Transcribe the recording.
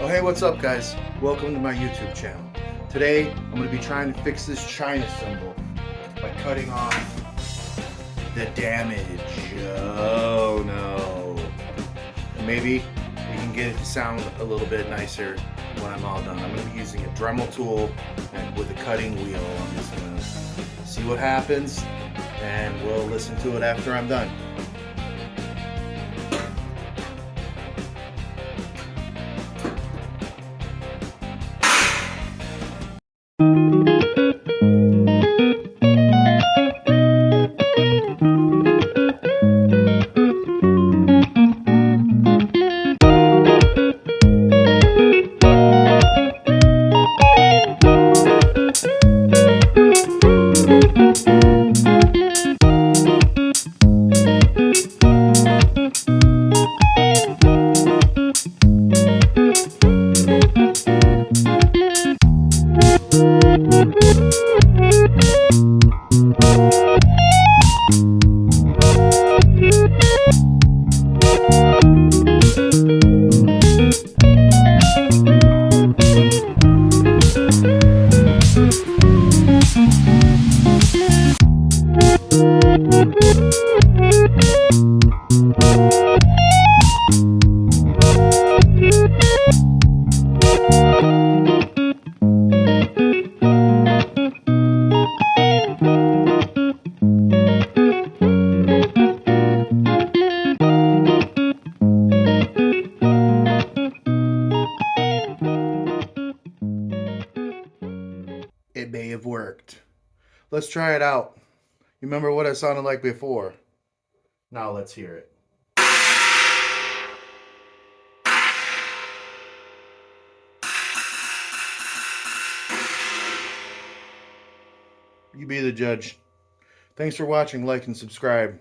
Oh hey, what's up guys? Welcome to my YouTube channel. Today I'm going to be trying to fix this China cymbal by cutting off the damage. Oh no. Maybe we can get it to sound a little bit nicer when I'm all done. I'm going to be using a Dremel tool and with a cutting wheel. I'm just going to see what happens and we'll listen to it after I'm done. It may have worked. Let's try it out. You remember what it sounded like before? Now let's hear it. You be the judge. Thanks for watching, like and subscribe.